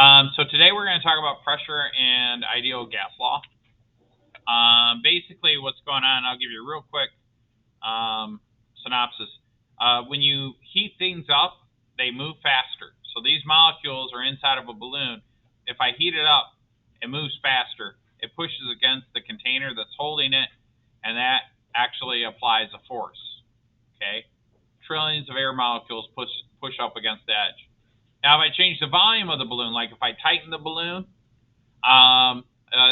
So today we're going to talk about pressure and ideal gas law. Basically, what's going on, I'll give you a real quick synopsis. When you heat things up, they move faster. So these molecules are inside of a balloon. If I heat it up, it moves faster. It pushes against the container that's holding it, and that actually applies a force. Okay? Trillions of air molecules push up against the edge. Now, if I change the volume of the balloon, like if I tighten the balloon,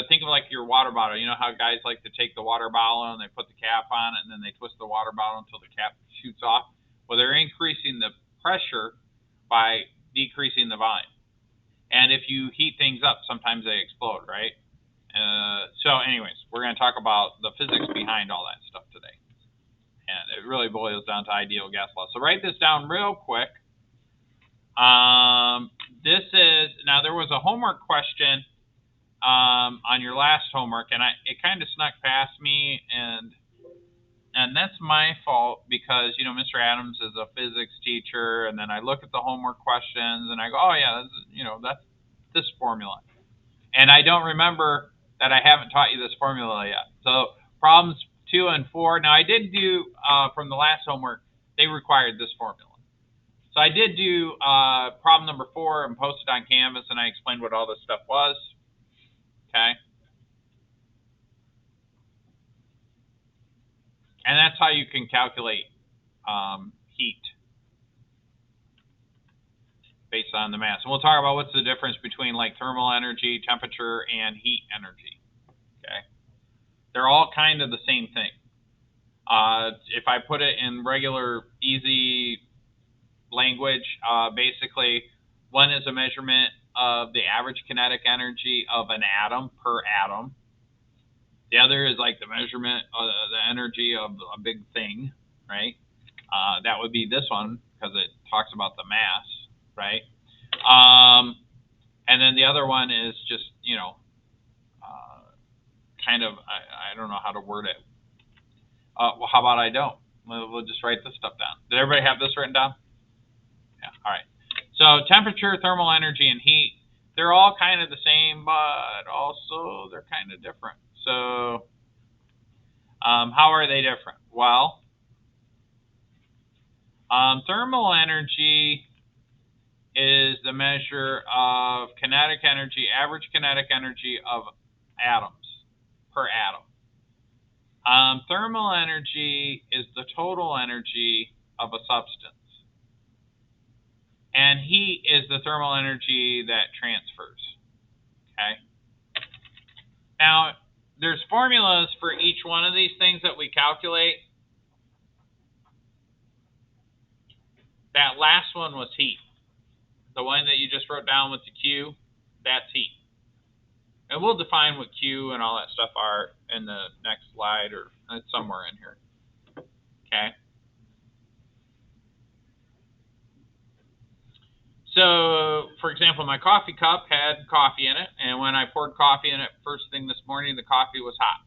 think of like your water bottle. You know how guys like to take the water bottle and they put the cap on it and then they twist the water bottle until the cap shoots off? Well, they're increasing the pressure by decreasing the volume. And if you heat things up, sometimes they explode, right? So anyways, we're going to talk about the physics behind all that stuff today. And it really boils down to ideal gas law. So write this down real quick. This is, now there was a homework question on your last homework, and it kind of snuck past me, and that's my fault because, you know, Mr. Adams is a physics teacher, and then I look at the homework questions, and I go, oh, yeah, that's this formula. And I don't remember that I haven't taught you this formula yet. So problems 2 and 4, now I did do, from the last homework, they required this formula. So I did do problem number 4 and posted on Canvas, and I explained what all this stuff was. Okay. And that's how you can calculate heat based on the mass. And we'll talk about what's the difference between like thermal energy, temperature, and heat energy. Okay. They're all kind of the same thing. If I put it in regular, easy language, basically, one is a measurement of the average kinetic energy of an atom per atom. The other is like the measurement of the energy of a big thing, right? That would be this one because it talks about the mass, right? And then the other one is just, you know, kind of, I don't know how to word it. Well, how about I don't? We'll just write this stuff down. Did everybody have this written down? Yeah, all right. So temperature, thermal energy, and heat, they're all kind of the same, but also they're kind of different. So how are they different? Well, thermal energy is the measure of kinetic energy, average kinetic energy of atoms per atom. Thermal energy is the total energy of a substance. And heat is the thermal energy that transfers. Okay. Now, there's formulas for each one of these things that we calculate. That last one was heat. The one that you just wrote down with the Q, that's heat. And we'll define what Q and all that stuff are in the next slide, or it's somewhere in here. Okay. So, for example, my coffee cup had coffee in it, and when I poured coffee in it first thing this morning, the coffee was hot.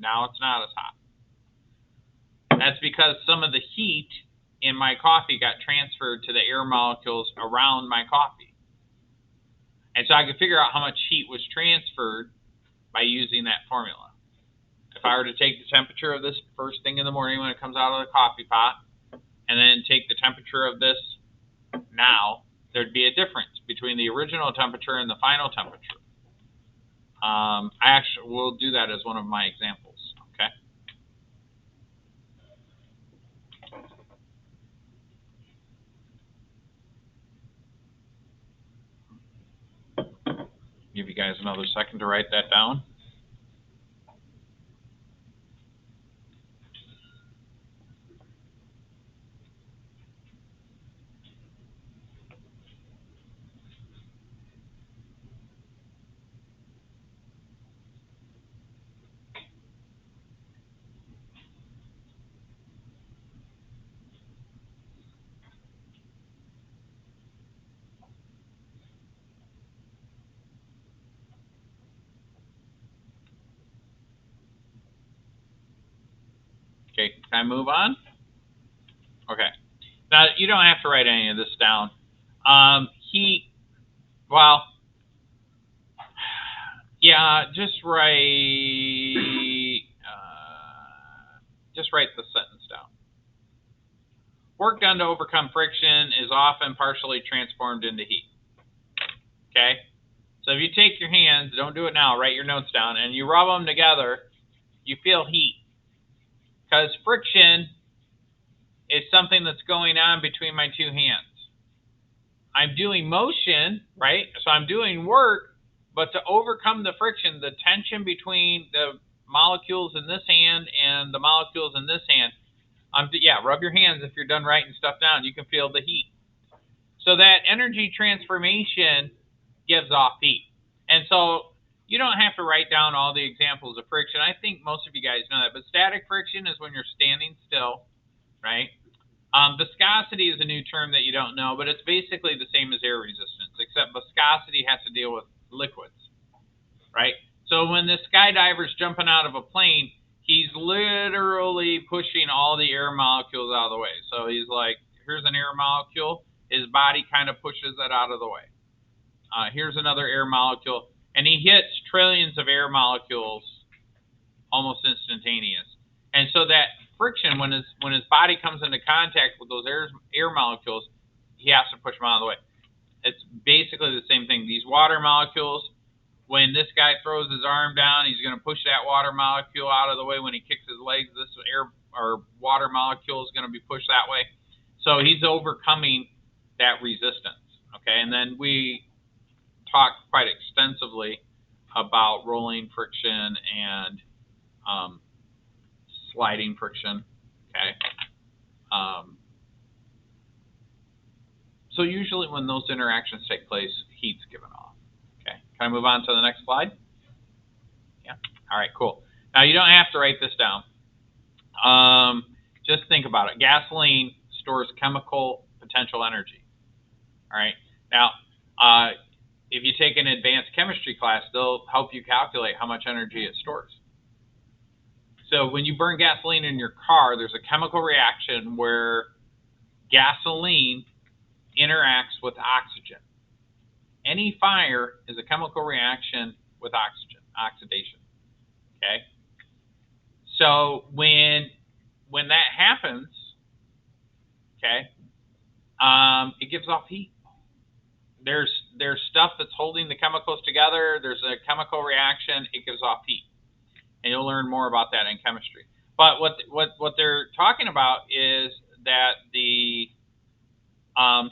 Now it's not as hot. That's because some of the heat in my coffee got transferred to the air molecules around my coffee. And so I could figure out how much heat was transferred by using that formula. If I were to take the temperature of this first thing in the morning when it comes out of the coffee pot, and then take the temperature of this now, there'd be a difference between the original temperature and the final temperature. I actually will do that as one of my examples. Okay. Give you guys another second to write that down. Okay, can I move on? Okay. Now, you don't have to write any of this down. Heat, well, just write the sentence down. Work done to overcome friction is often partially transformed into heat. Okay? So if you take your hands, don't do it now, write your notes down, and you rub them together, you feel heat. Because friction is something that's going on between my two hands. I'm doing motion, right? So I'm doing work, but to overcome the friction, the tension between the molecules in this hand and the molecules in this hand, rub your hands if you're done writing stuff down. You can feel the heat. So that energy transformation gives off heat. And so you don't have to write down all the examples of friction. I think most of you guys know that. But static friction is when you're standing still, right? Viscosity is a new term that you don't know, but it's basically the same as air resistance, except viscosity has to deal with liquids, right? So when this skydiver's jumping out of a plane, he's literally pushing all the air molecules out of the way. So he's like, here's an air molecule. His body kind of pushes that out of the way. Here's another air molecule. And he hits trillions of air molecules almost instantaneous. And so that friction, when his body comes into contact with those air molecules, he has to push them out of the way. It's basically the same thing. These water molecules, when this guy throws his arm down, he's going to push that water molecule out of the way. When he kicks his legs, this air or water molecule is going to be pushed that way. So he's overcoming that resistance. Okay, and then we talked quite extensively about rolling friction and sliding friction. Okay. So usually when those interactions take place, heat's given off. Okay. Can I move on to the next slide? Yeah. All right, cool. Now you don't have to write this down. Just think about it. Gasoline stores chemical potential energy. All right. Now, if you take an advanced chemistry class, they'll help you calculate how much energy it stores. So when you burn gasoline in your car, there's a chemical reaction where gasoline interacts with oxygen. Any fire is a chemical reaction with oxygen, oxidation. Okay? So when that happens, okay, it gives off heat. There's stuff that's holding the chemicals together. There's a chemical reaction. It gives off heat. And you'll learn more about that in chemistry. But what they're talking about is that the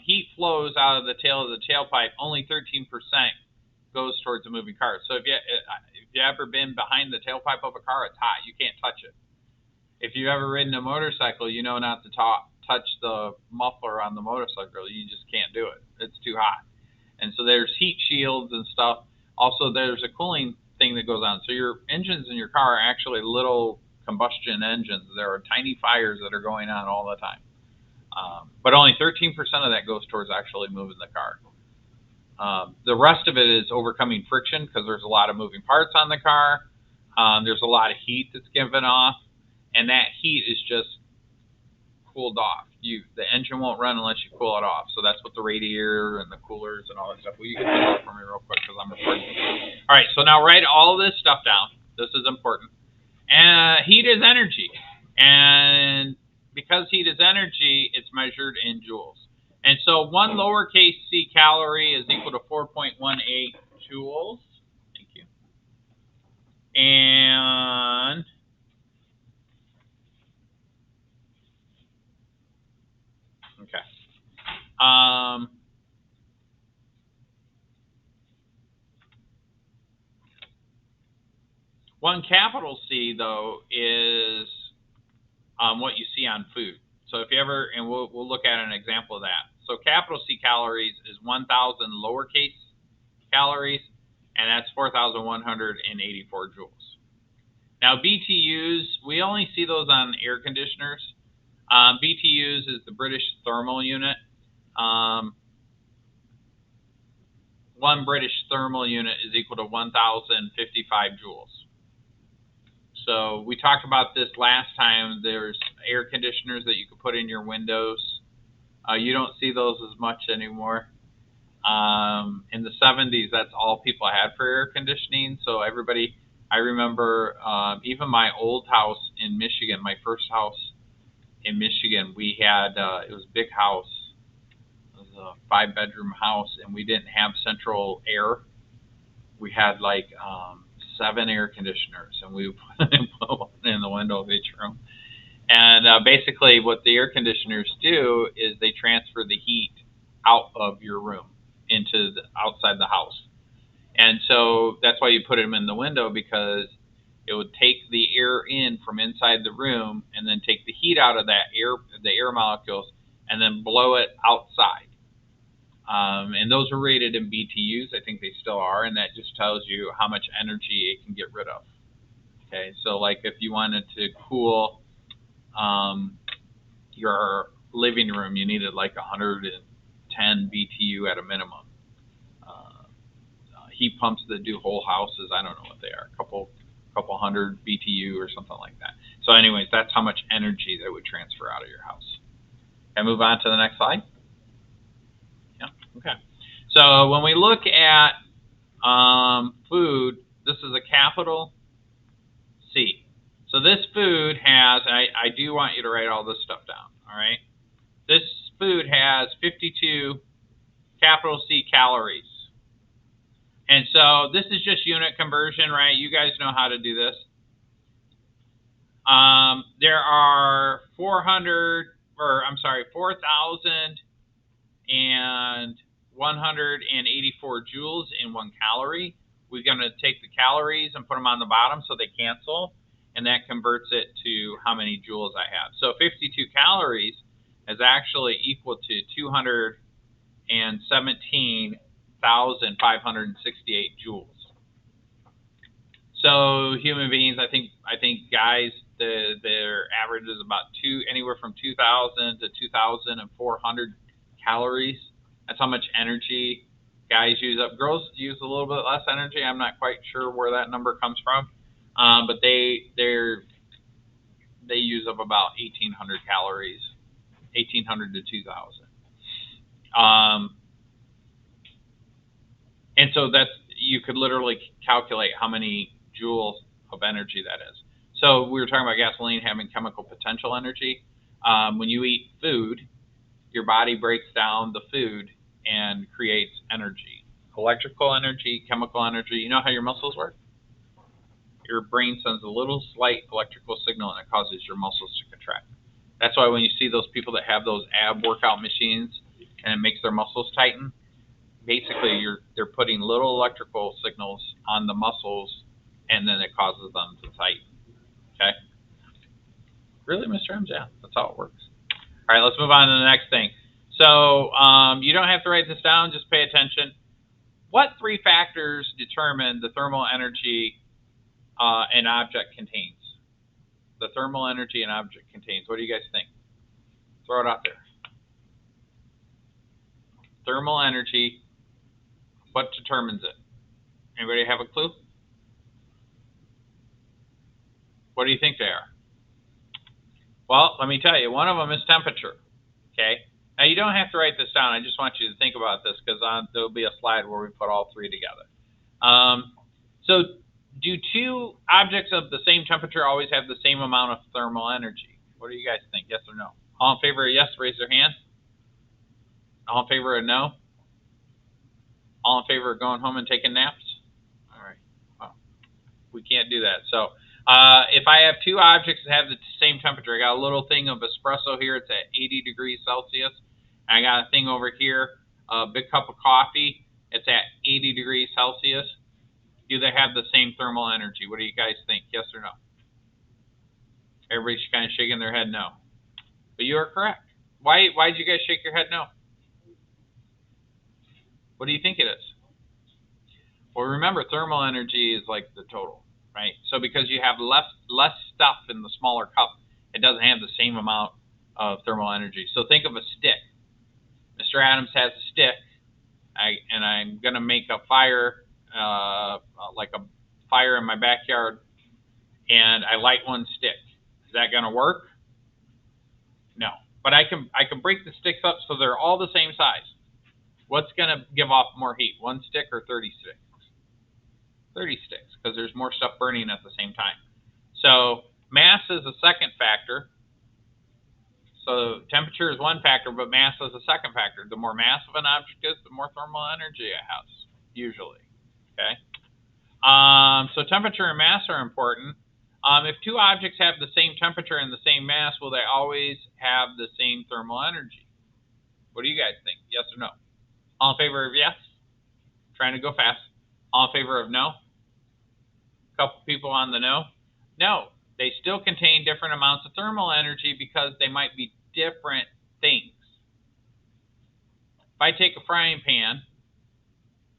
heat flows out of the tail of the tailpipe. Only 13% goes towards a moving car. So if you ever been behind the tailpipe of a car, it's hot. You can't touch it. If you've ever ridden a motorcycle, you know not to touch the muffler on the motorcycle. You just can't do it. It's too hot. And so there's heat shields and stuff. Also, there's a cooling thing that goes on. So your engines in your car are actually little combustion engines. There are tiny fires that are going on all the time. But only 13% of that goes towards actually moving the car. The rest of it is overcoming friction because there's a lot of moving parts on the car. There's a lot of heat that's given off. And that heat is just cooled off. The engine won't run unless you cool it off. So that's what the radiator and the coolers and all that stuff. Well, you can do that for me real quick because I'm recording. All right, so now write all this stuff down. This is important. And heat is energy. And because heat is energy, it's measured in joules. And so 1 lowercase c calorie is equal to 4.18 joules. Thank you. And okay. 1 capital C, though, is what you see on food. So if you ever, and we'll look at an example of that. So capital C calories is 1,000 lowercase calories, and that's 4,184 joules. Now BTUs, we only see those on air conditioners. BTUs is the British thermal unit. 1 British thermal unit is equal to 1,055 joules. So we talked about this last time. There's air conditioners that you could put in your windows. You don't see those as much anymore. In the 70s, that's all people had for air conditioning. So everybody, I remember even my old house in Michigan, my first house in Michigan, we had, it was a big house. It was a 5-bedroom house, and we didn't have central air. We had like 7 air conditioners, and we put one in the window of each room. And basically, what the air conditioners do is they transfer the heat out of your room into the outside the house. And so that's why you put them in the window, because it would take the air in from inside the room and then take the heat out of that air, the air molecules, and then blow it outside. And those are rated in BTUs. I think they still are, and that just tells you how much energy it can get rid of. Okay, so like if you wanted to cool your living room, you needed like 110 BTU at a minimum. Heat pumps that do whole houses, I don't know what they are, a couple hundred BTU or something like that. So anyways, that's how much energy that would transfer out of your house. Can I move on to the next slide? Yeah, okay. So when we look at food, this is a capital C. So this food has, I do want you to write all this stuff down, all right? This food has 52 capital C calories. And so this is just unit conversion, right? You guys know how to do this. There are 4,184 joules in 1 calorie. We're going to take the calories and put them on the bottom so they cancel, and that converts it to how many joules I have. So 52 calories is actually equal to 217,568 joules. So human beings, I think guys, their average is about anywhere from 2,000 to 2,400 calories. That's how much energy guys use up. Girls use a little bit less energy. I'm not quite sure where that number comes from, but they use up about 1,800 calories, 1,800 to 2,000. And so you could literally calculate how many joules of energy that is. So we were talking about gasoline having chemical potential energy. When you eat food, your body breaks down the food and creates energy. Electrical energy, chemical energy. You know how your muscles work? Your brain sends a little slight electrical signal, and it causes your muscles to contract. That's why when you see those people that have those ab workout machines and it makes their muscles tighten, basically they're putting little electrical signals on the muscles, and then it causes them to tighten. Okay? Really, Mr. Ems? Yeah, that's how it works. All right, let's move on to the next thing. So you don't have to write this down, just pay attention. What 3 factors determine the thermal energy an object contains? The thermal energy an object contains. What do you guys think? Throw it out there. Thermal energy, what determines it? Anybody have a clue? What do you think they are? Well, let me tell you. One of them is temperature. Okay? Now, you don't have to write this down. I just want you to think about this, because there'll be a slide where we put all 3 together. So do 2 objects of the same temperature always have the same amount of thermal energy? What do you guys think? Yes or no? All in favor of yes, raise their hand. All in favor of no? All in favor of going home and taking naps? All right. Well, we can't do that. So if I have 2 objects that have the same temperature, I got a little thing of espresso here. It's at 80 degrees Celsius. I got a thing over here, a big cup of coffee. It's at 80 degrees Celsius. Do they have the same thermal energy? What do you guys think? Yes or no? Everybody's kind of shaking their head no. But you are correct. Why did you guys shake your head no? What do you think it is? Well, remember, thermal energy is like the total, right? So because you have less stuff in the smaller cup, it doesn't have the same amount of thermal energy. So think of a stick. Mr. Adams has a stick, and I'm going to make a fire, like a fire in my backyard, and I light one stick. Is that going to work? No. But I can break the sticks up so they're all the same size. What's going to give off more heat, 1 stick or 30 sticks? 30 sticks, because there's more stuff burning at the same time. So mass is a second factor. So temperature is one factor, but mass is a second factor. The more massive an object is, the more thermal energy it has, usually. Okay. So temperature and mass are important. If two objects have the same temperature and the same mass, will they always have the same thermal energy? What do you guys think? Yes or no? All in favor of yes? Trying to go fast. All in favor of no? A couple people on the no? No. They still contain different amounts of thermal energy because they might be different things. If I take a frying pan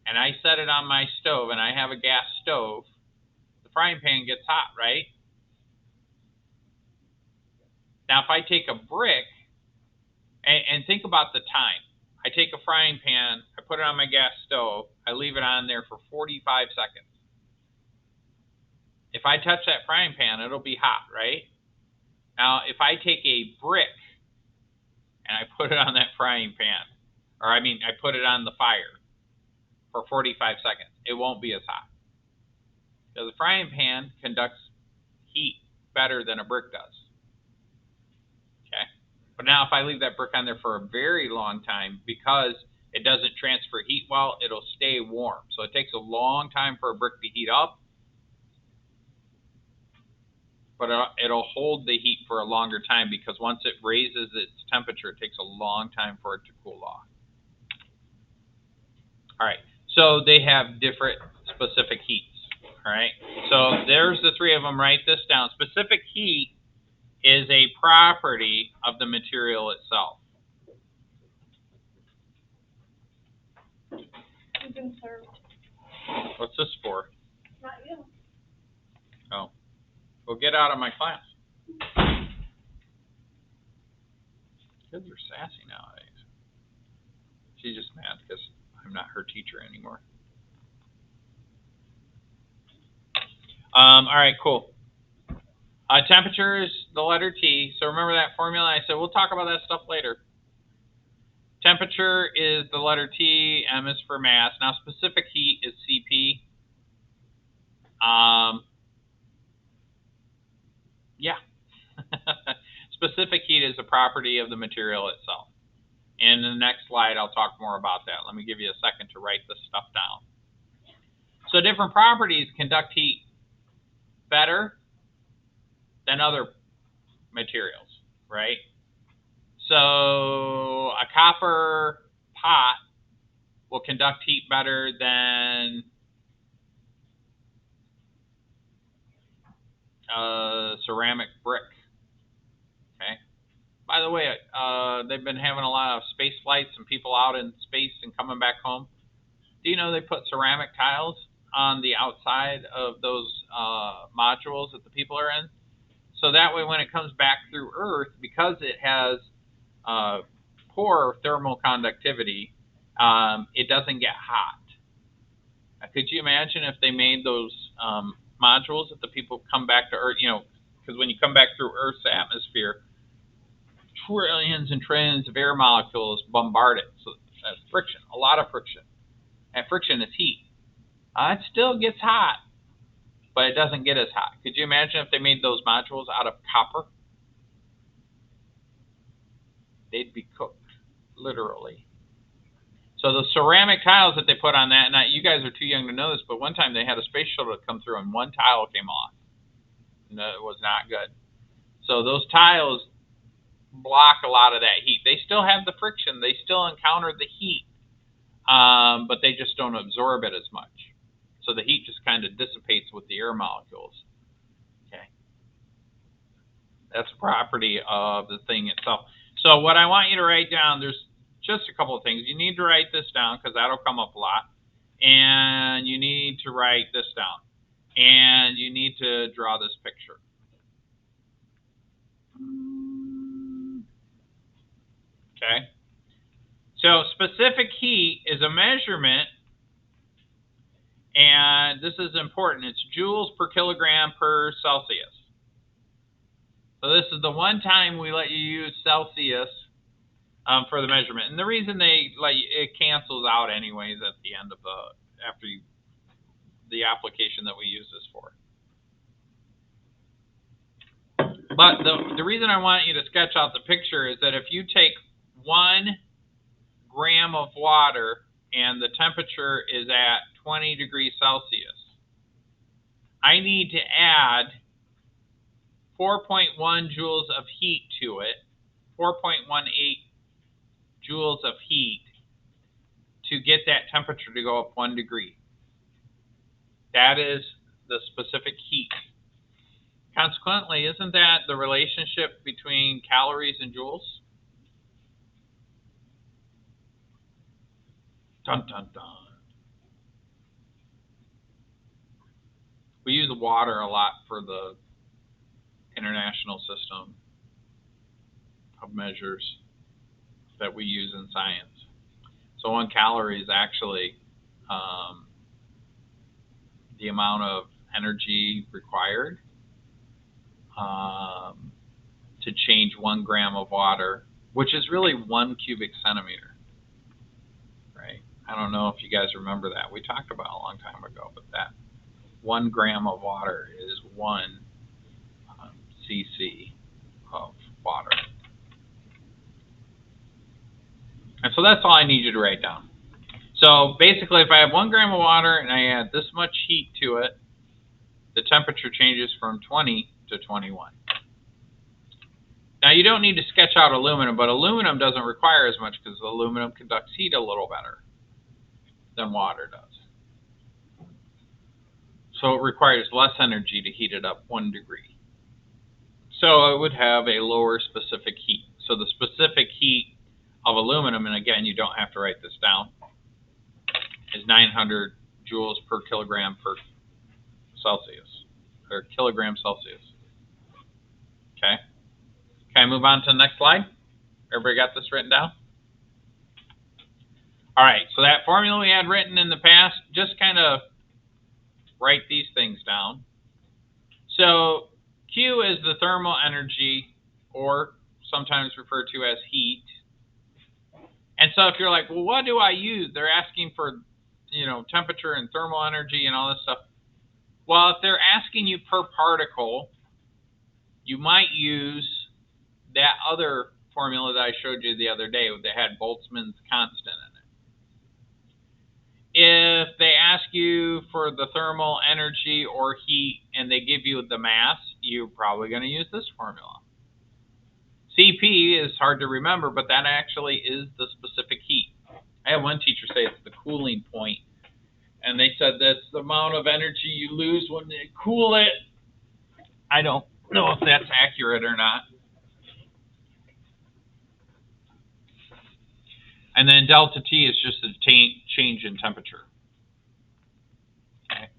and I set it on my stove and I have a gas stove, the frying pan gets hot, right? Now, if I take a brick, and think about the time. I take a frying pan, I put it on my gas stove, I leave it on there for 45 seconds. If I touch that frying pan, it'll be hot, right? Now, if I take a brick and I put it on that frying pan, or I put it on the fire for 45 seconds, it won't be as hot. Because the frying pan conducts heat better than a brick does. Okay? But now if I leave that brick on there for a very long time, because it doesn't transfer heat well, it'll stay warm. So it takes a long time for a brick to heat up, but it'll hold the heat for a longer time, because once it raises its temperature, it takes a long time for it to cool off. All right, so they have different specific heats. All right, so there's the three of them. Write this down. Specific heat is a property of the material itself. You've been served. What's this for? Not you. Oh, well, get out of my class. Kids are sassy nowadays. She's just mad because I'm not her teacher anymore. All right, cool. Temperature is the letter T. So remember that formula? I said we'll talk about that stuff later. Temperature is the letter T. M is for mass. Now specific heat is CP. Yeah. Specific heat is a property of the material itself. In the next slide, I'll talk more about that. Let me give you a second to write this stuff down. So different properties conduct heat better than other materials, right? So a copper pot will conduct heat better than a ceramic brick. Okay. By the way, they've been having a lot of space flights and people out in space and coming back home. Do you know they put ceramic tiles on the outside of those modules that the people are in? So that way when it comes back through Earth, because it has poor thermal conductivity, it doesn't get hot. Could you imagine if they made those modules that the people come back to Earth, because when you come back through Earth's atmosphere, trillions and trillions of air molecules bombard it. So that's friction, a lot of friction. And friction is heat. It still gets hot, but it doesn't get as hot. Could you imagine if they made those modules out of copper? They'd be cooked, literally. So the ceramic tiles that they put on that, now you guys are too young to know this, but one time they had a space shuttle come through and one tile came off. No, it was not good. So those tiles block a lot of that heat. They still have the friction. They still encounter the heat, but they just don't absorb it as much. So the heat just kind of dissipates with the air molecules. Okay. That's a property of the thing itself. So what I want you to write down, there's just a couple of things. You need to write this down because that'll come up a lot. And you need to write this down. And you need to draw this picture. Okay. So specific heat is a measurement, and this is important. It's joules per kilogram per Celsius. So this is the one time we let you use Celsius for the measurement. And the reason it cancels out anyways at the end of the application that we use this for. But the reason I want you to sketch out the picture is that if you take 1 gram of water and the temperature is at 20 degrees Celsius, I need to add 4.1 joules of heat to it, 4.18 joules of heat to get that temperature to go up 1 degree. That is the specific heat. Consequently, isn't that the relationship between calories and joules? Dun, dun, dun. We use water a lot for the international system of measures that we use in science. So 1 calorie is actually the amount of energy required to change 1 gram of water, which is really 1 cubic centimeter, right? I don't know if you guys remember that. We talked about it a long time ago, but that 1 gram of water is 1 cc of water. And so that's all I need you to write down. So basically, if I have 1 gram of water and I add this much heat to it, the temperature changes from 20 to 21. Now, you don't need to sketch out aluminum, but aluminum doesn't require as much because aluminum conducts heat a little better than water does. So it requires less energy to heat it up 1 degree. So it would have a lower specific heat. So the specific heat of aluminum, and again, you don't have to write this down, is 900 joules per kilogram per Celsius, or kilogram Celsius. Okay. Can I move on to the next slide? Everybody got this written down? All right, so that formula we had written in the past, just kind of write these things down. So Q is the thermal energy, or sometimes referred to as heat. And so if you're like, well, what do I use? They're asking for, temperature and thermal energy and all this stuff. Well, if they're asking you per particle, you might use that other formula that I showed you the other day that had Boltzmann's constant in it. If they ask you for the thermal energy or heat and they give you the mass, you're probably going to use this formula. CP is hard to remember, but that actually is the specific heat. I had one teacher say it's the cooling point, and they said that's the amount of energy you lose when they cool it. I don't know if that's accurate or not. And then delta T is just a change in temperature. Okay.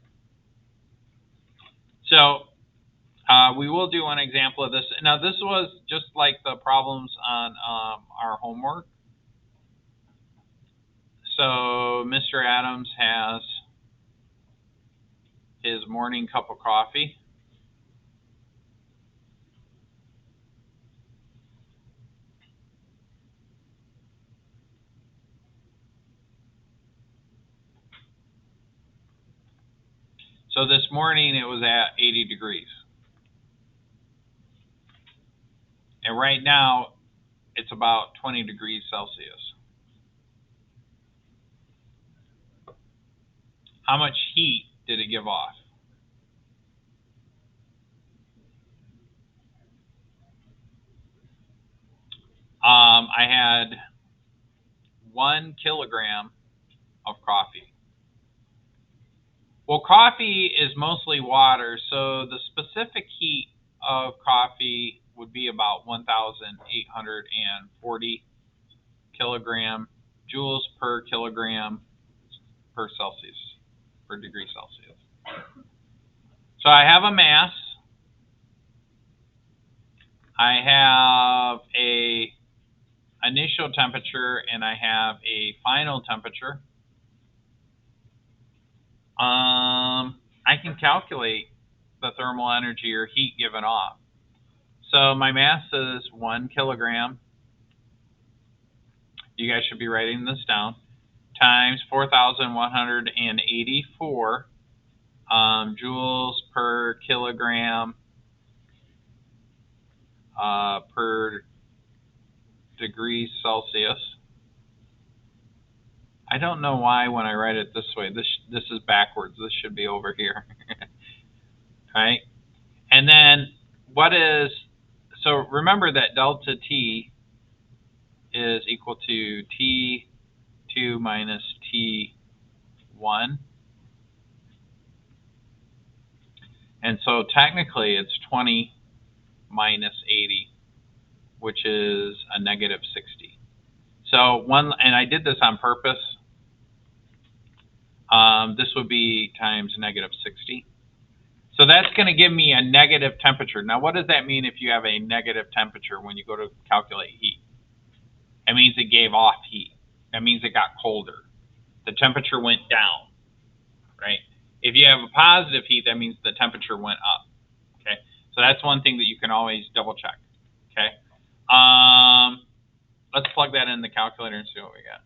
So we will do an example of this. Now, this was just like the problems on our homework. So Mr. Adams has his morning cup of coffee. So this morning it was at 80 degrees. And right now it's about 20 degrees Celsius. How much heat did it give off? I had 1 kilogram of coffee. Well, coffee is mostly water, so the specific heat of coffee would be about 1,840 kilogram joules per kilogram per Celsius, per degree Celsius. So I have a mass. I have a initial temperature, and I have a final temperature. I can calculate the thermal energy or heat given off. So my mass is 1 kilogram. you guys should be writing this down, times 4,184 joules per kilogram per degree Celsius. I don't know why when I write it this way, this is backwards. This should be over here. Right? And then what is, so remember that delta T is equal to T2 minus T1. And so technically it's 20 minus 80, which is a negative 60. So and I did this on purpose. This would be times negative 60. So that's going to give me a negative temperature. Now, what does that mean if you have a negative temperature when you go to calculate heat? It means it gave off heat. That means it got colder. The temperature went down, right? If you have a positive heat, that means the temperature went up, okay? So that's one thing that you can always double check, okay? Let's plug that in the calculator and see what we got.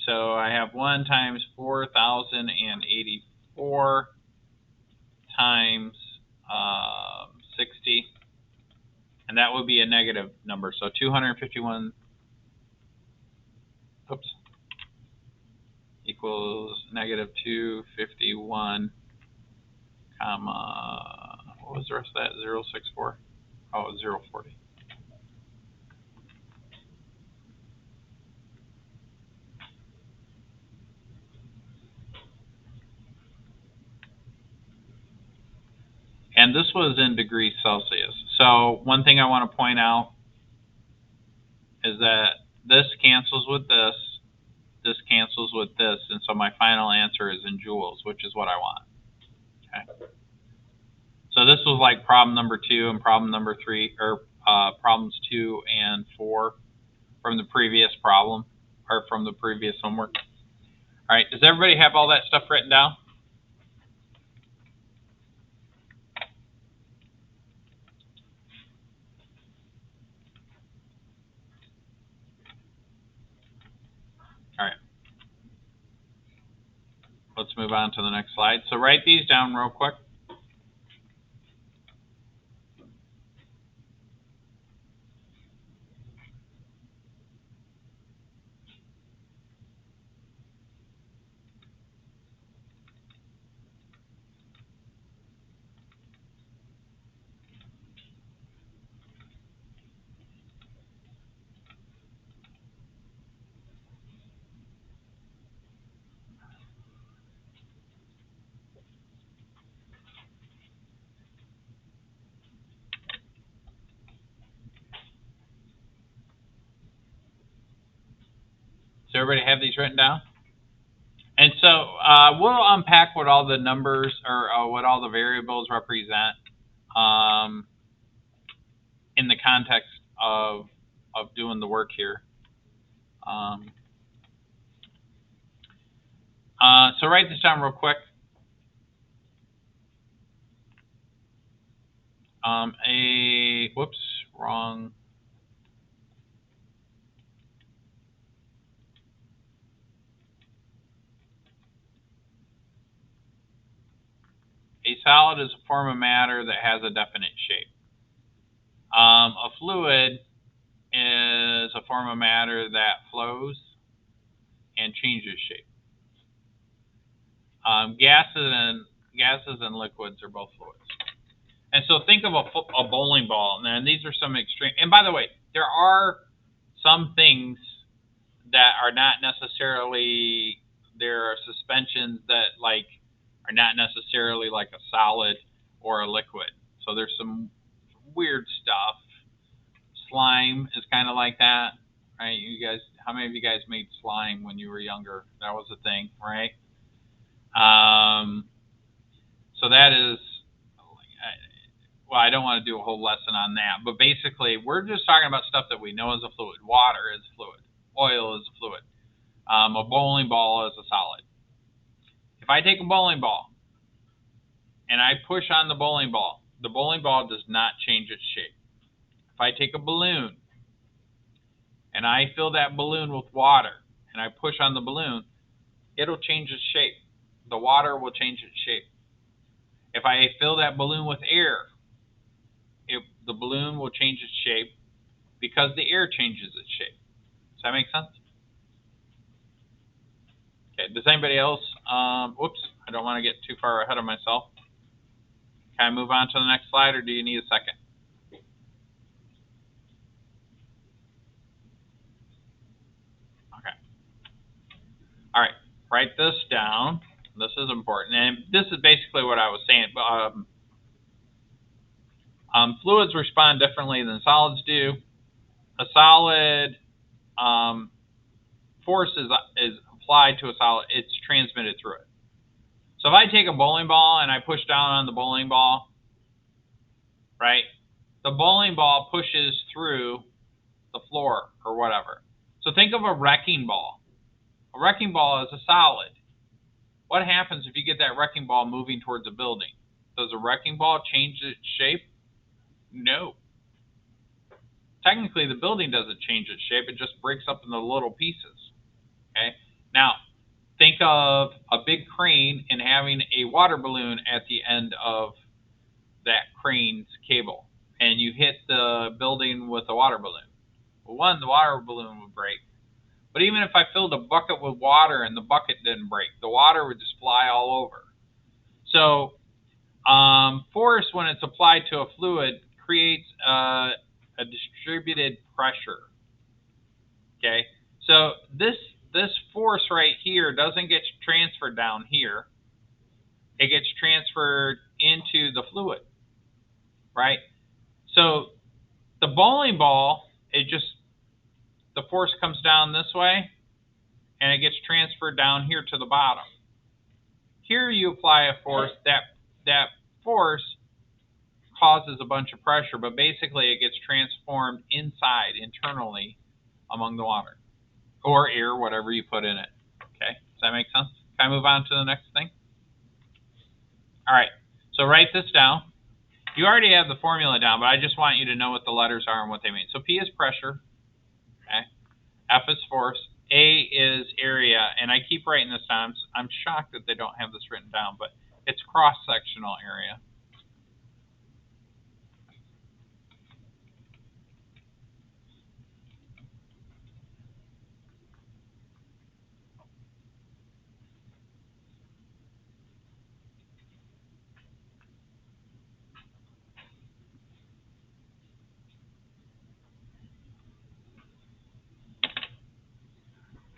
So I have 1 times 4,084 times 60, and that would be a negative number. So 251 equals negative 251, comma, what was the rest of that? 064? Oh, 040. And this was in degrees Celsius. So one thing I want to point out is that this cancels with this cancels with this, and so my final answer is in joules, which is what I want. Okay. So this was like problem number 2 and problem number 3, or problems 2 and 4 from the previous problem, or from the previous homework. All right, does everybody have all that stuff written down? All right. Let's move on to the next slide. So write these down real quick. Does everybody have these written down? And so we'll unpack what all the numbers or what all the variables represent in the context of doing the work here. So write this down real quick. Whoops, wrong. A solid is a form of matter that has a definite shape. A fluid is a form of matter that flows and changes shape. Gases and liquids are both fluids. And so think of a bowling ball. And these are some extreme. And by the way, there are some things that are not necessarily, there are suspensions that like are not necessarily like a solid or a liquid. So there's some weird stuff. Slime is kind of like that, right? You guys, how many of you guys made slime when you were younger? That was a thing, right? So that is, well, I don't want to do a whole lesson on that, but basically we're just talking about stuff that we know is a fluid. Water is a fluid. Oil is a fluid. A bowling ball is a solid. If I take a bowling ball and I push on the bowling ball, the bowling ball does not change its shape. If I take a balloon and I fill that balloon with water and I push on the balloon, it'll change its shape. The water will change its shape. If I fill that balloon with air, the balloon will change its shape because the air changes its shape. Does that make sense? Okay, does anybody else, whoops, I don't want to get too far ahead of myself. Can I move on to the next slide, or do you need a second? Okay. All right, write this down. This is important, and this is basically what I was saying. Fluids respond differently than solids do. A solid force is applied to a solid, it's transmitted through it. So if I take a bowling ball and I push down on the bowling ball, right, the bowling ball pushes through the floor or whatever. So think of a wrecking ball. A wrecking ball is a solid. What happens if you get that wrecking ball moving towards a building? Does a wrecking ball change its shape? No. Technically, the building doesn't change its shape. It just breaks up into little pieces. Okay. Now, think of a big crane and having a water balloon at the end of that crane's cable, and you hit the building with a water balloon. Well, one, the water balloon would break. But even if I filled a bucket with water and the bucket didn't break, the water would just fly all over. So force, when it's applied to a fluid, creates a distributed pressure. Okay, so this force right here doesn't get transferred down here. It gets transferred into the fluid, right? So the bowling ball, the force comes down this way, and it gets transferred down here to the bottom. Here you apply a force. That force causes a bunch of pressure, but basically it gets transformed internally among the water or air, whatever you put in it. Okay, does that make sense? Can I move on to the next thing? All right, so write this down. You already have the formula down, but I just want you to know what the letters are and what they mean. So P is pressure, okay? F is force, A is area, and I keep writing this down. I'm shocked that they don't have this written down, but it's cross-sectional area.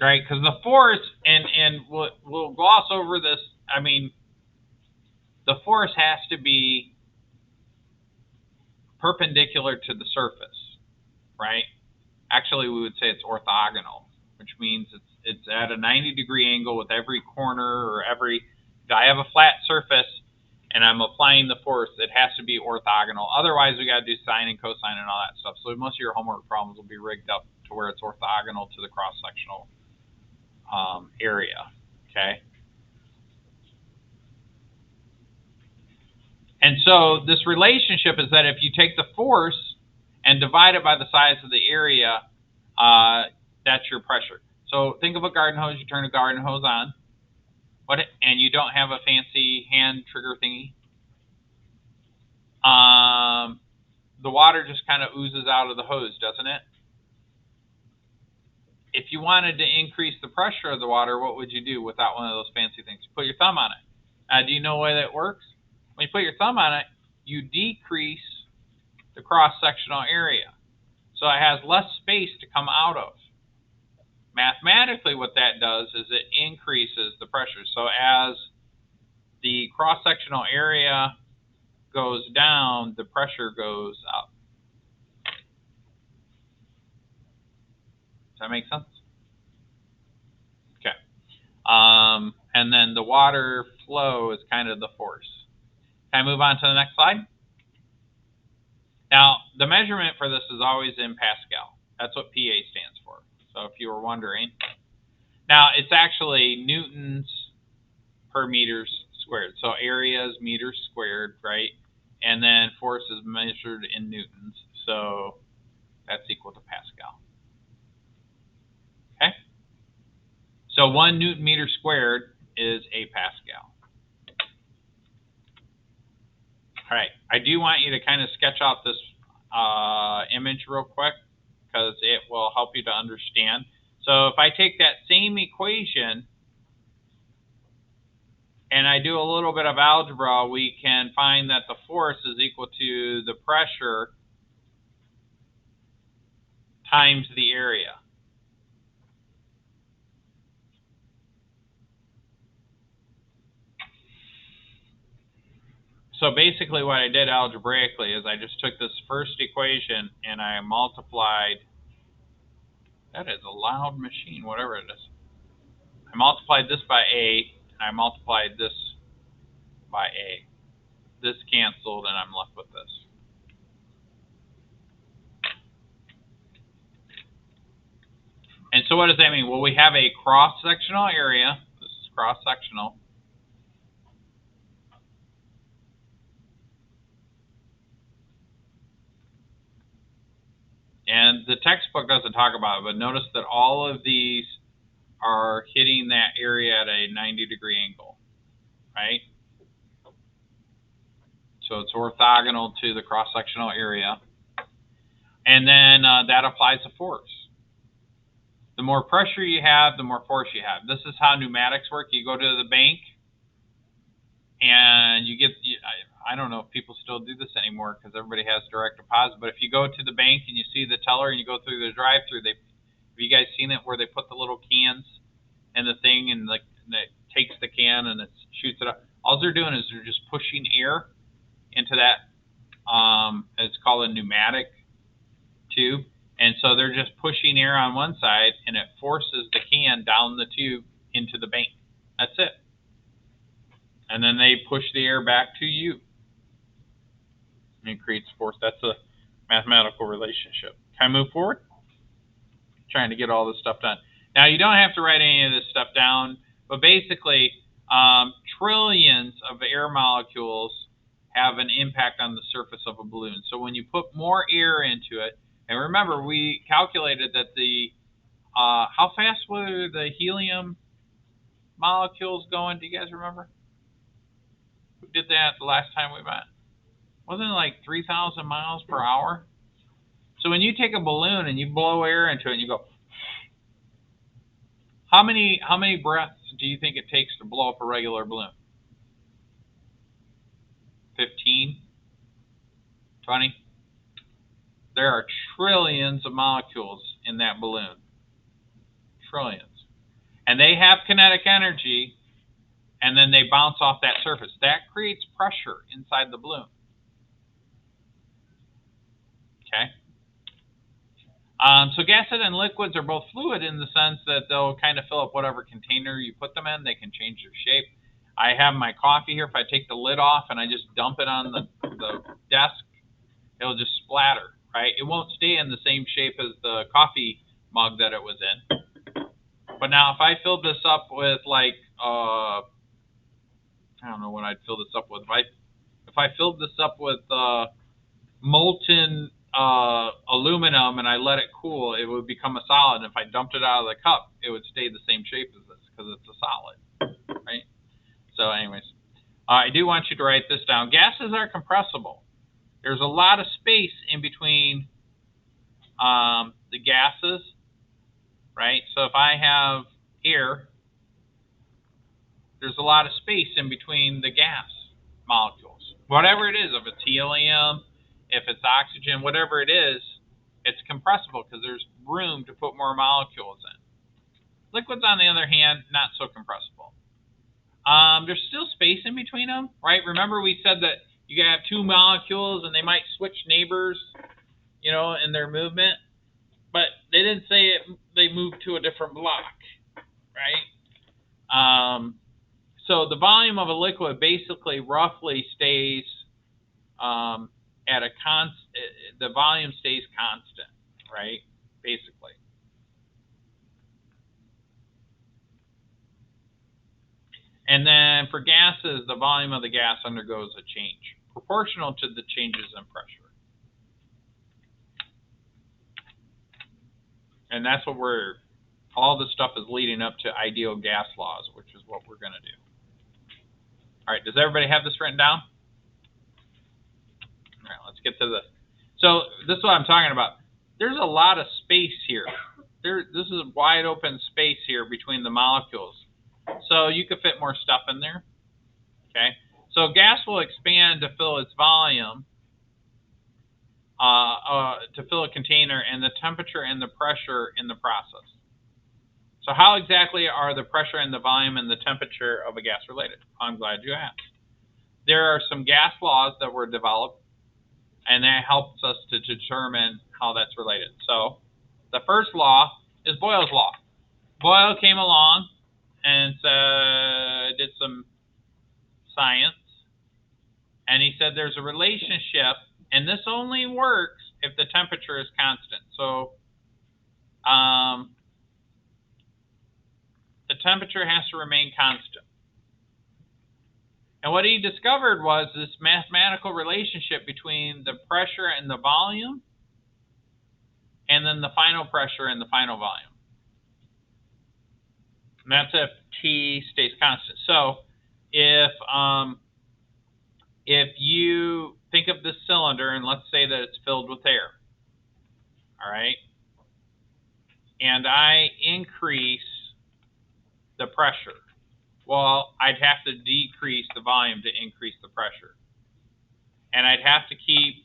Right, because the force, and we'll gloss over this. I mean, the force has to be perpendicular to the surface, right? Actually, we would say it's orthogonal, which means it's at a 90-degree angle with every corner or every. If I have a flat surface and I'm applying the force, it has to be orthogonal. Otherwise, we got to do sine and cosine and all that stuff. So most of your homework problems will be rigged up to where it's orthogonal to the cross-sectional area. Okay. And so this relationship is that if you take the force and divide it by the size of the area, that's your pressure. So think of a garden hose. You turn a garden hose on, and you don't have a fancy hand trigger thingy. The water just kind of oozes out of the hose, doesn't it? If you wanted to increase the pressure of the water, what would you do without one of those fancy things? Put your thumb on it. Do you know the way that works? When you put your thumb on it, you decrease the cross-sectional area. So it has less space to come out of. Mathematically, what that does is it increases the pressure. So as the cross-sectional area goes down, the pressure goes up. Does that make sense? Okay. And then the water flow is kind of the force. Can I move on to the next slide? Now, the measurement for this is always in Pascal. That's what PA stands for. So if you were wondering. Now, it's actually newtons per meters squared. So area is meters squared, right? and then force is measured in newtons, so that's equal to Pascal. Okay? So 1 Newton meter squared is a Pascal. All right, I do want you to kind of sketch out this image real quick because it will help you to understand. So if I take that same equation and I do a little bit of algebra, we can find that the force is equal to the pressure times the area. So basically what I did algebraically is I just took this first equation and I multiplied, that is a loud machine, whatever it is. I multiplied this by A, and I multiplied this by A. This canceled, and I'm left with this. And so what does that mean? Well, we have a cross-sectional area. This is cross-sectional. And the textbook doesn't talk about it, but notice that all of these are hitting that area at a 90-degree angle, right? So it's orthogonal to the cross-sectional area. And then that applies a force. The more pressure you have, the more force you have. This is how pneumatics work. You go to the bank, and you get, I don't know if people still do this anymore because everybody has direct deposit, but if you go to the bank and you see the teller and you go through the drive-through, have you guys seen it where they put the little cans in the thing and it takes the can and it shoots it up? All they're doing is they're just pushing air into that, it's called a pneumatic tube, and so they're just pushing air on one side and it forces the can down the tube into the bank. That's it. And then they push the air back to you. And it creates force. That's a mathematical relationship. Can I move forward? Trying to get all this stuff done. Now, you don't have to write any of this stuff down, but basically, trillions of air molecules have an impact on the surface of a balloon. So when you put more air into it, and remember, we calculated that how fast were the helium molecules going? Do you guys remember? Who did that the last time we met? Wasn't it like 3,000 miles per hour? So when you take a balloon and you blow air into it and you go, how many breaths do you think it takes to blow up a regular balloon? 15? 20? There are trillions of molecules in that balloon. Trillions. And they have kinetic energy, and then they bounce off that surface. That creates pressure inside the balloon. Okay? So gases and liquids are both fluid in the sense that they'll kind of fill up whatever container you put them in. They can change their shape. I have my coffee here. If I take the lid off and I just dump it on the desk, it'll just splatter, right? It won't stay in the same shape as the coffee mug that it was in. But now if I filled this up with like, I don't know what I'd fill this up with. If I filled this up with molten aluminum and I let it cool, it would become a solid. And if I dumped it out of the cup, it would stay the same shape as this because it's a solid, right? So anyways, I do want you to write this down. Gases are compressible. There's a lot of space in between the gases, right? So if I have air, there's a lot of space in between the gas molecules. Whatever it is, if it's helium, if it's oxygen, whatever it is, it's compressible because there's room to put more molecules in. Liquids, on the other hand, not so compressible. There's still space in between them, right? Remember we said that you can have two molecules and they might switch neighbors, in their movement, but they didn't say they moved to a different block, right? So the volume of a liquid basically roughly stays at a the volume stays constant, right? Basically. And then for gases, the volume of the gas undergoes a change. proportional to the changes in pressure. And that's what all this stuff is leading up to ideal gas laws, which is what we're going to do. All right, does everybody have this written down? All right, let's get to this. So this is what I'm talking about. There's a lot of space here. This is a wide open space here between the molecules. So you could fit more stuff in there. Okay. So gas will expand to fill its volume, to fill a container, and the temperature and the pressure in the process. So how exactly are the pressure and the volume and the temperature of a gas related? I'm glad you asked. There are some gas laws that were developed, and that helps us to determine how that's related. So the first law is Boyle's law. Boyle came along and did some science, and he said there's a relationship, and this only works if the temperature is constant. So the temperature has to remain constant. And what he discovered was this mathematical relationship between the pressure and the volume, and then the final pressure and the final volume. And that's if T stays constant. So if you think of this cylinder, and let's say that it's filled with air, all right, and I increase the pressure, well, I'd have to decrease the volume to increase the pressure. And I'd have to keep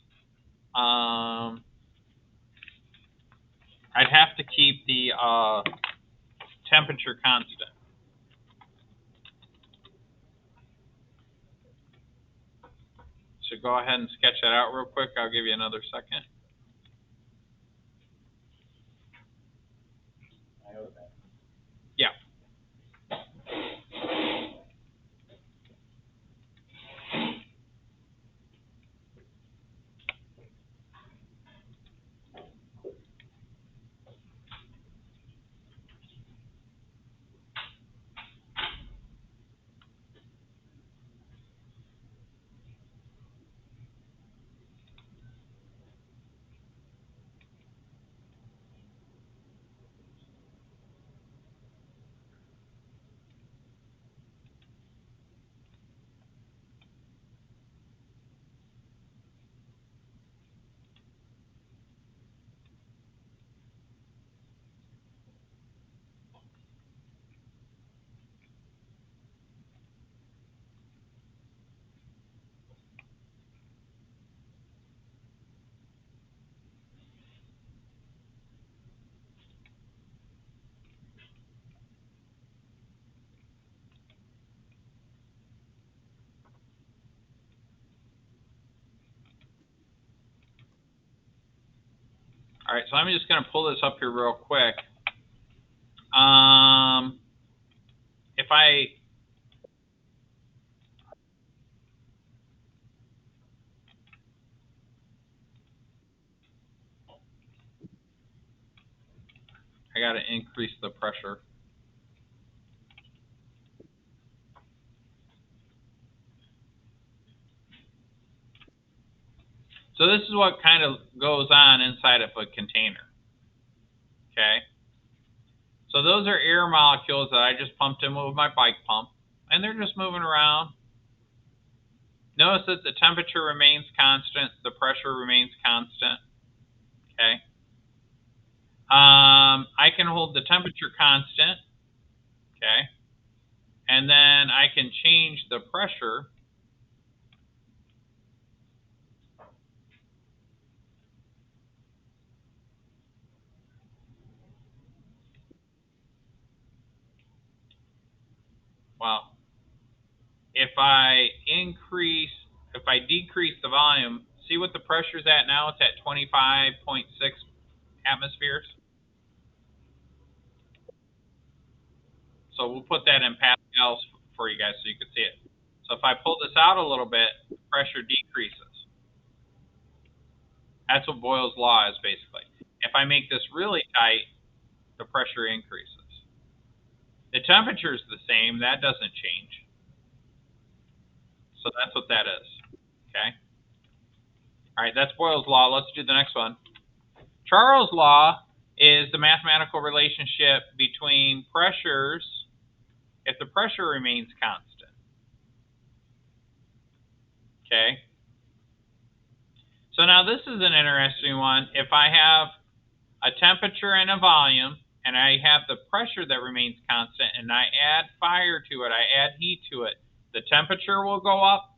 the temperature constant. So go ahead and sketch that out real quick. I'll give you another second. Yeah. All right, so I'm just going to pull this up here real quick. If I got to increase the pressure. So this is what kind of goes on inside of a container. Okay. So those are air molecules that I just pumped in with my bike pump, and they're just moving around. Notice that the temperature remains constant, the pressure remains constant. Okay. I can hold the temperature constant. Okay. And then I can change the pressure. Well, if I decrease the volume, see what the pressure's at now? It's at 25.6 atmospheres. So we'll put that in pascals for you guys so you can see it. So if I pull this out a little bit, pressure decreases. That's what Boyle's law is basically. If I make this really tight, the pressure increases. The temperature is the same. That doesn't change. So that's what that is. Okay. All right, that's Boyle's law. Let's do the next one. Charles' law is the mathematical relationship between pressures if the pressure remains constant. Okay. So now this is an interesting one. If I have a temperature and a volume, and I have the pressure that remains constant, and I add fire to it, I add heat to it, the temperature will go up,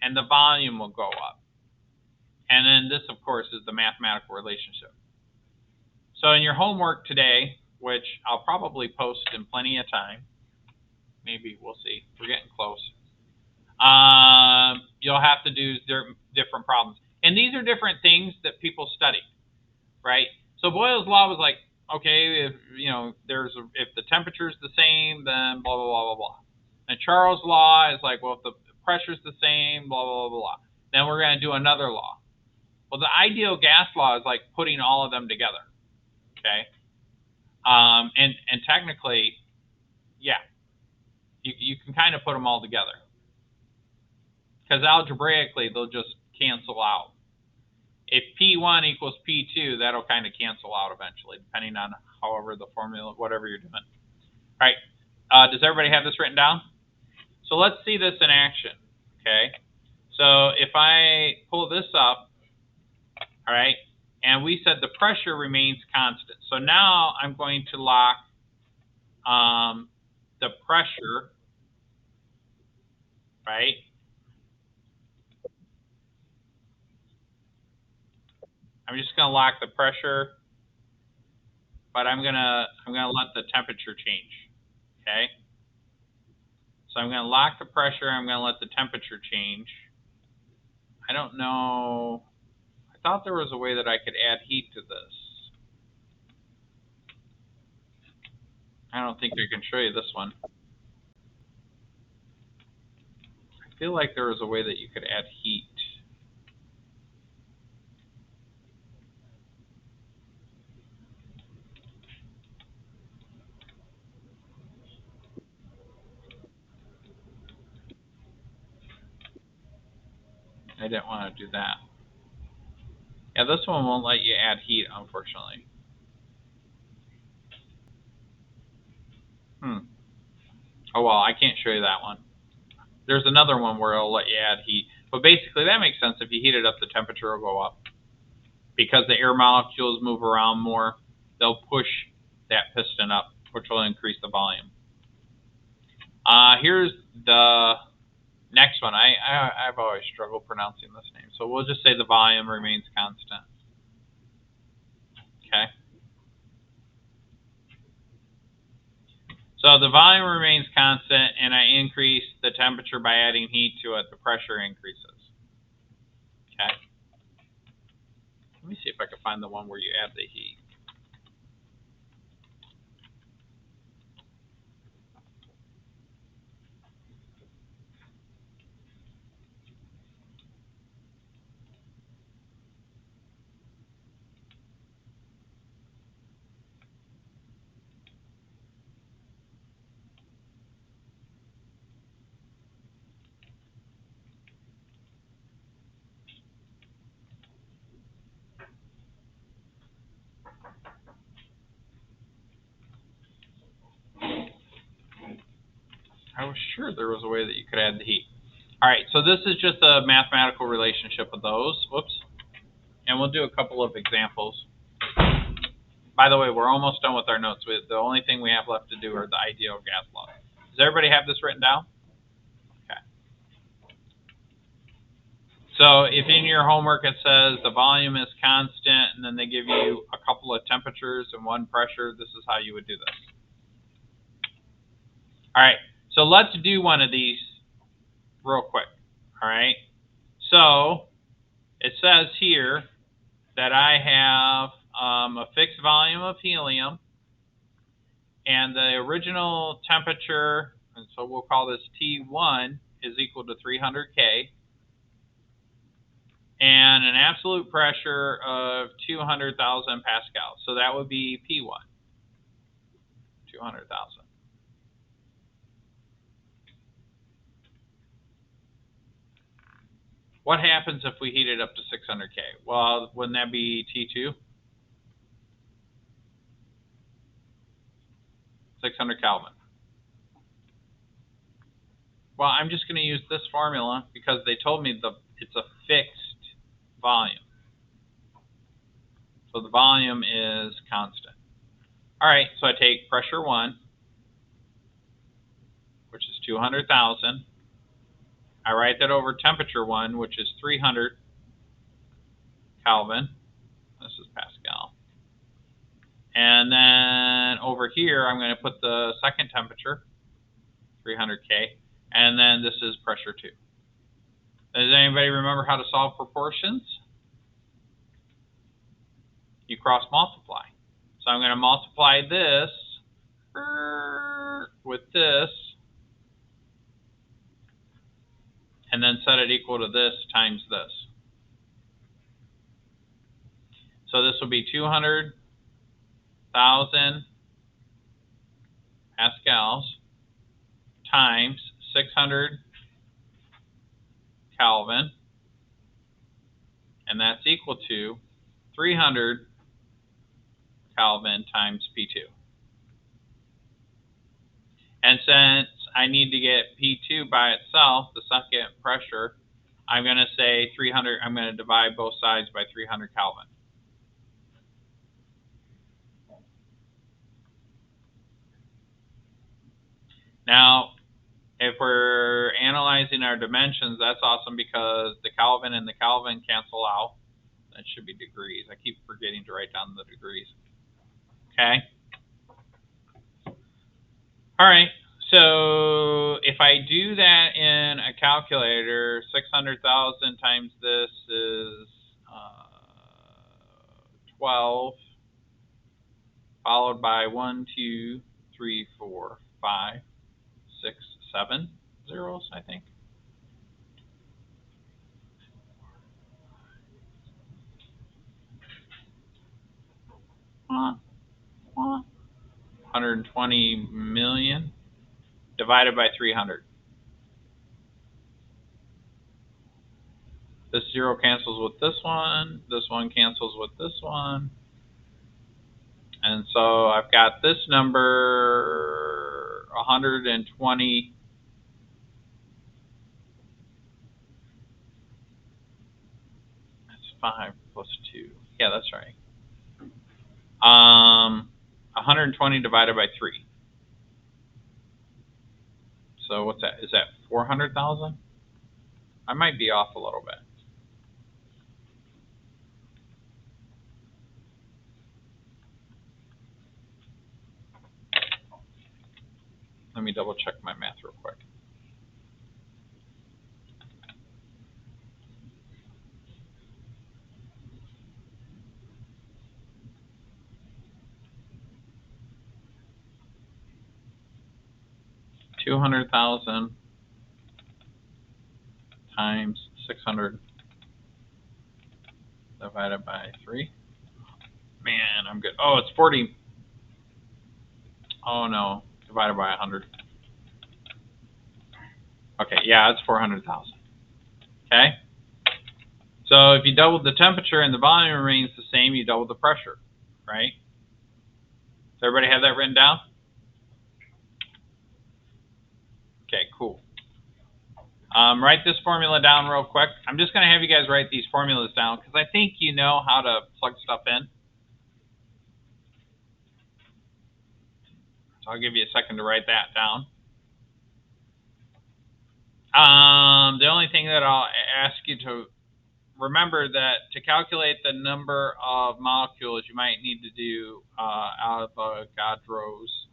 and the volume will go up. And then this, of course, is the mathematical relationship. So in your homework today, which I'll probably post in plenty of time, maybe we'll see, we're getting close, you'll have to do different problems. And these are different things that people study, right? So Boyle's law was like, okay, if if the temperature is the same, then blah blah blah blah blah. And Charles' law is like, well, if the pressure is the same, blah blah blah blah. Then we're going to do another law. Well, the ideal gas law is like putting all of them together. Okay. And technically, yeah, you can kind of put them all together because algebraically they'll just cancel out. If P1 equals P2, that'll kind of cancel out eventually, depending on however the formula, whatever you're doing. All right. Does everybody have this written down? So let's see this in action. Okay. So if I pull this up, all right, and we said the pressure remains constant. So now I'm going to lock the pressure, right? I'm just going to lock the pressure, but I'm gonna let the temperature change. Okay. So I'm going to lock the pressure. I'm going to let the temperature change. I don't know. I thought there was a way that I could add heat to this. I don't think I can show you this one. I feel like there was a way that you could add heat. I didn't want to do that. Yeah, this one won't let you add heat, unfortunately. Oh, well, I can't show you that one. There's another one where it'll let you add heat. But basically, that makes sense. If you heat it up, the temperature will go up. Because the air molecules move around more, they'll push that piston up, which will increase the volume. Here's the next one. I've always struggled pronouncing this name. So we'll just say the volume remains constant. Okay. So the volume remains constant, and I increase the temperature by adding heat to it. The pressure increases. Okay. Let me see if I can find the one where you add the heat. I was sure there was a way that you could add the heat. All right, so this is just a mathematical relationship of those. Whoops. And we'll do a couple of examples. By the way, we're almost done with our notes. The only thing we have left to do are the ideal gas law. Does everybody have this written down? Okay. So if in your homework it says the volume is constant, and then they give you a couple of temperatures and one pressure, this is how you would do this. All right, so let's do one of these real quick. All right, so it says here that I have a fixed volume of helium, and the original temperature, and so we'll call this T1, is equal to 300 K, and an absolute pressure of 200,000 pascals. So that would be P1, 200,000. What happens if we heat it up to 600K? Well, wouldn't that be T2? 600 Kelvin. Well, I'm just going to use this formula because they told me it's a fixed volume. So the volume is constant. All right, so I take pressure 1, which is 200,000. I write that over temperature 1, which is 300 Kelvin. This is Pascal. And then over here, I'm going to put the second temperature, 300K. And then this is pressure 2. Does anybody remember how to solve proportions? You cross multiply. So I'm going to multiply this with this, and then set it equal to this times this. So this will be 200,000 pascals times 600 Kelvin, and that's equal to 300 Kelvin times P2. And since I need to get P2 by itself, the second pressure, I'm going to say 300, I'm going to divide both sides by 300 Kelvin. Now, if we're analyzing our dimensions, that's awesome because the Kelvin and the Kelvin cancel out. That should be degrees. I keep forgetting to write down the degrees. Okay? All right. So if I do that in a calculator, 600,000 times this is 12, followed by 1, 2, 3, 4, 5, 6, 7 zeros, I think. Huh. 120 million divided by 300. This zero cancels with this one cancels with this one. And so I've got this number, 120. That's 5 plus 2. Yeah, that's right. 120 divided by 3. So what's that? Is that 400,000? I might be off a little bit. Let me double check my math real quick. $200,000 times 600 divided by 3. Man, I'm good. Oh, it's 40. Oh no, divided by 100. Okay, yeah, it's 400,000. Okay. So if you double the temperature and the volume remains the same, you double the pressure, right? Does everybody have that written down? Okay, cool. Write this formula down real quick. I'm just going to have you guys write these formulas down because I think you know how to plug stuff in. So I'll give you a second to write that down. The only thing that I'll ask you to remember that to calculate the number of molecules, you might need to do Avogadro's.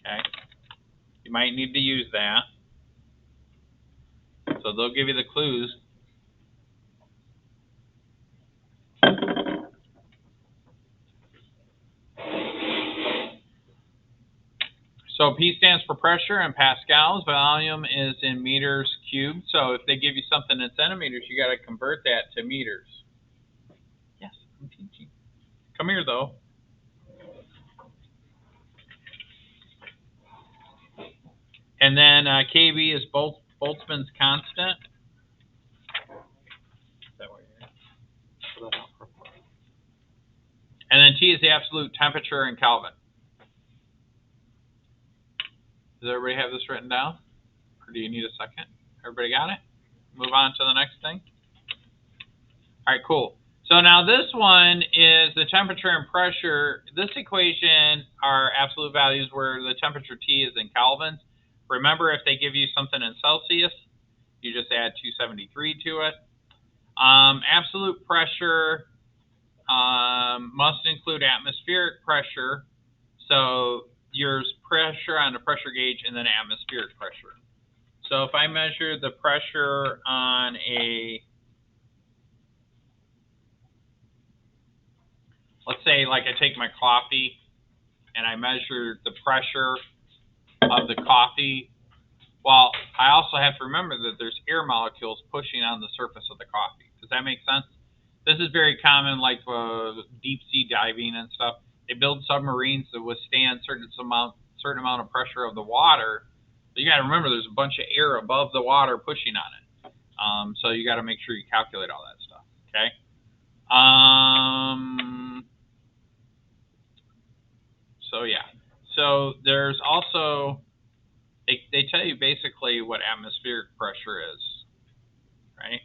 Okay. You might need to use that. So they'll give you the clues. So P stands for pressure in pascals. Volume is in meters cubed. So if they give you something in centimeters, you got to convert that to meters. Yes, I'm teaching. Come here, though. And then KB is Boltzmann's constant. And then T is the absolute temperature in Kelvin. Does everybody have this written down? Or do you need a second? Everybody got it? Move on to the next thing. All right, cool. So now this one is the temperature and pressure. This equation are absolute values where the temperature T is in kelvins. Remember, if they give you something in Celsius, you just add 273 to it. Absolute pressure must include atmospheric pressure. So yours pressure on the pressure gauge and then atmospheric pressure. So if I measure the pressure on let's say like I take my coffee and I measure the pressure of the coffee. Well, I also have to remember that there's air molecules pushing on the surface of the coffee. Does that make sense? This is very common, like deep sea diving and stuff. They build submarines that withstand certain amount of pressure of the water. But you got to remember, there's a bunch of air above the water pushing on it. So you got to make sure you calculate all that stuff. Okay. So yeah. So there's also they tell you basically what atmospheric pressure is, right?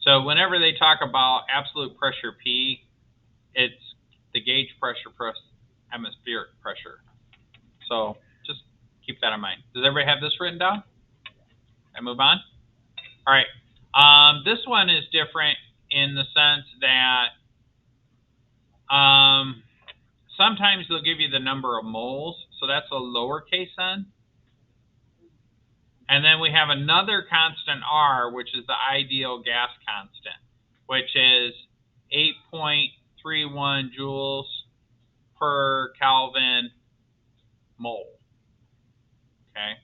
So whenever they talk about absolute pressure P, it's the gauge pressure plus atmospheric pressure. So just keep that in mind. Does everybody have this written down? I move on? All right. This one is different in the sense that sometimes they'll give you the number of moles. So that's a lowercase n. And then we have another constant R, which is the ideal gas constant, which is 8.31 joules per Kelvin mole. Okay.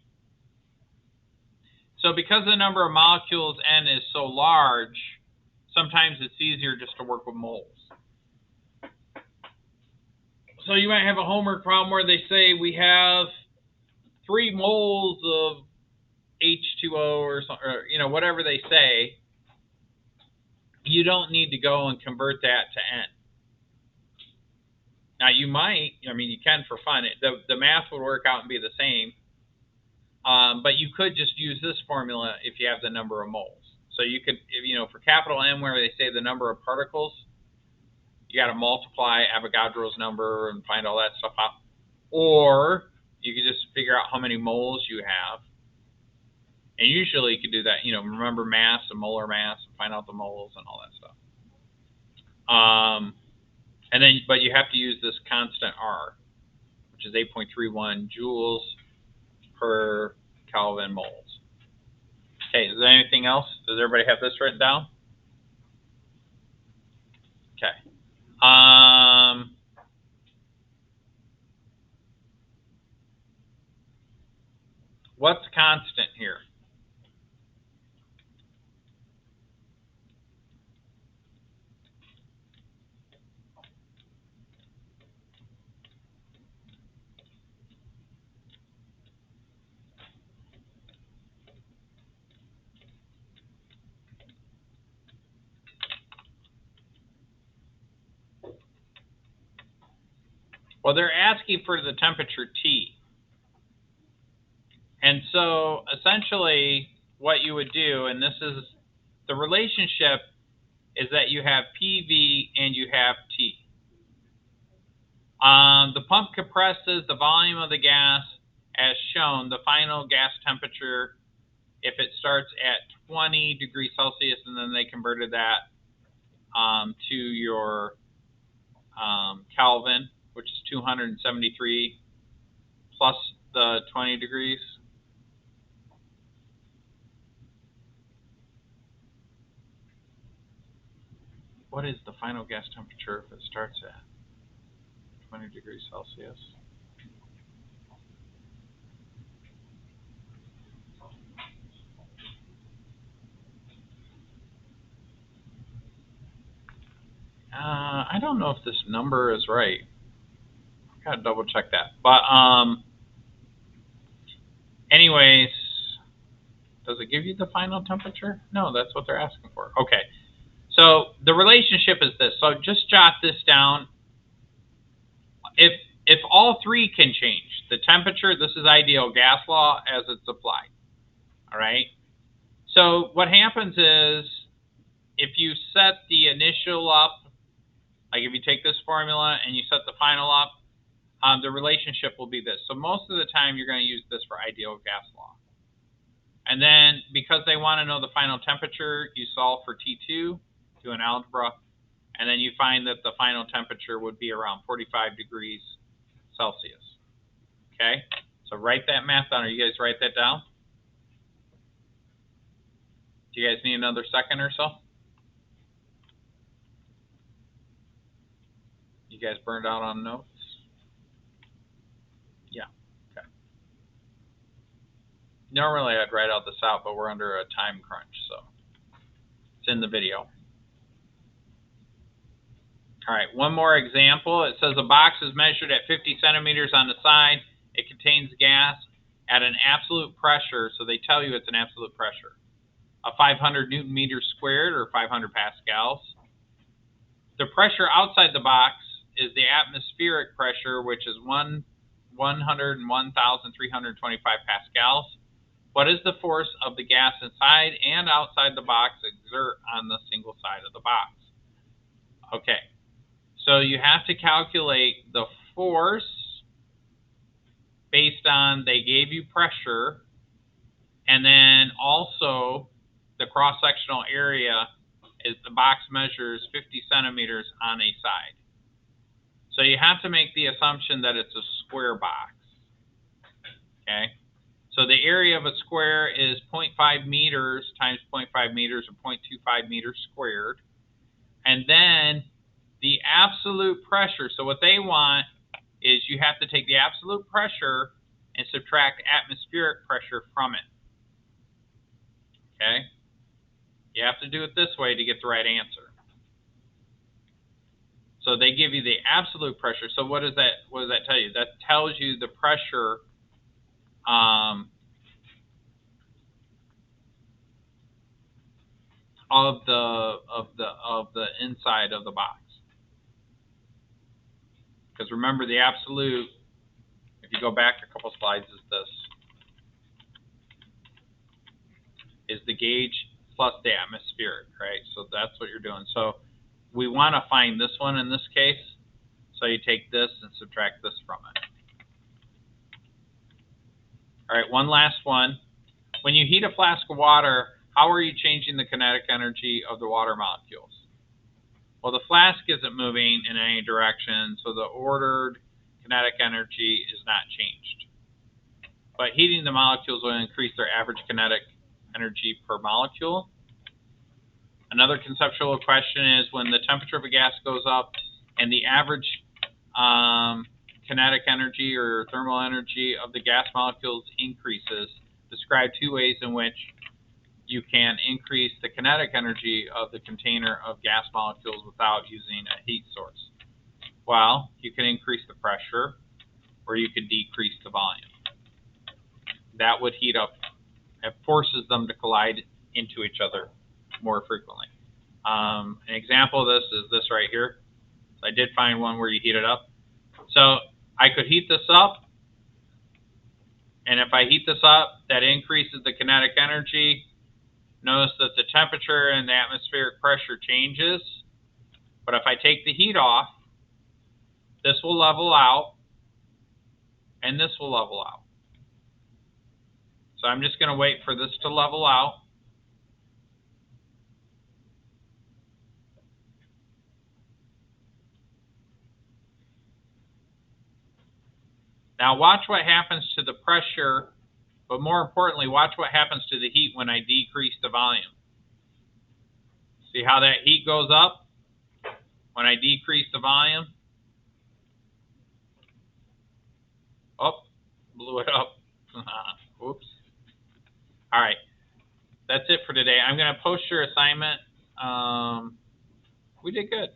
So because the number of molecules N is so large, sometimes it's easier just to work with moles. So you might have a homework problem where they say we have 3 moles of H2O or something, or whatever they say. You don't need to go and convert that to N. Now you might, you can for fun. The math would work out and be the same, but you could just use this formula if you have the number of moles. So you could, for capital M, where they say the number of particles, you got to multiply Avogadro's number and find all that stuff out. Or you could just figure out how many moles you have. And usually you could do that, remember mass and molar mass and find out the moles and all that stuff. But you have to use this constant R, which is 8.31 joules per Kelvin moles. Okay, is there anything else? Does everybody have this written down? Okay. What's constant here? Well, they're asking for the temperature T. And so essentially what you would do, and this is the relationship, is that you have PV and you have T. The pump compresses the volume of the gas as shown. The final gas temperature, if it starts at 20 degrees Celsius and then they converted that to your Kelvin, which is 273 plus the 20 degrees. What is the final gas temperature if it starts at 20 degrees Celsius? I don't know if this number is right. Gotta double check that. But anyways, does it give you the final temperature? No, that's what they're asking for. Okay. So the relationship is this. So just jot this down. If all three can change, the temperature, this is ideal gas law as it's applied. All right. So what happens is if you set the initial up, like if you take this formula and you set the final up, the relationship will be this. So most of the time you're going to use this for ideal gas law. And then because they want to know the final temperature, you solve for T2, do an algebra, and then you find that the final temperature would be around 45 degrees Celsius. Okay? So write that math down. Are you guys write that down? Do you guys need another second or so? You guys burned out on notes? Yeah. Okay. Normally I'd write all this out, but we're under a time crunch, so it's in the video. All right, one more example. It says a box is measured at 50 centimeters on the side. It contains gas at an absolute pressure, so they tell you it's an absolute pressure, of 500 newton meters squared or 500 pascals. The pressure outside the box is the atmospheric pressure, which is 101,325 pascals. What is the force of the gas inside and outside the box exert on the single side of the box? Okay, so you have to calculate the force based on they gave you pressure, and then also the cross-sectional area is the box measures 50 centimeters on a side. So you have to make the assumption that it's a square box. Okay? So the area of a square is 0.5 meters times 0.5 meters or 0.25 meters squared. And then the absolute pressure, so what they want is you have to take the absolute pressure and subtract atmospheric pressure from it. Okay? You have to do it this way to get the right answer. So they give you the absolute pressure. So what does that tell you? That tells you the pressure of the inside of the box. Because remember the absolute, if you go back a couple slides, is the gauge plus the atmospheric, right? So that's what you're doing. So we want to find this one in this case. So you take this and subtract this from it. All right, one last one. When you heat a flask of water, how are you changing the kinetic energy of the water molecules? Well, the flask isn't moving in any direction, so the ordered kinetic energy is not changed. But heating the molecules will increase their average kinetic energy per molecule. Another conceptual question is when the temperature of a gas goes up and the average kinetic energy or thermal energy of the gas molecules increases, describe two ways in which you can increase the kinetic energy of the container of gas molecules without using a heat source. Well, you can increase the pressure or you could decrease the volume. That would heat up. It forces them to collide into each other more frequently. An example of this is this right here. So I did find one where you heat it up. So I could heat this up, and if I heat this up, that increases the kinetic energy. Notice that the temperature and the atmospheric pressure changes. But if I take the heat off, this will level out, and this will level out. So I'm just going to wait for this to level out. Now watch what happens to the pressure, but more importantly, watch what happens to the heat when I decrease the volume. See how that heat goes up when I decrease the volume? Oh, blew it up. Oops. All right. That's it for today. I'm going to post your assignment. We did good.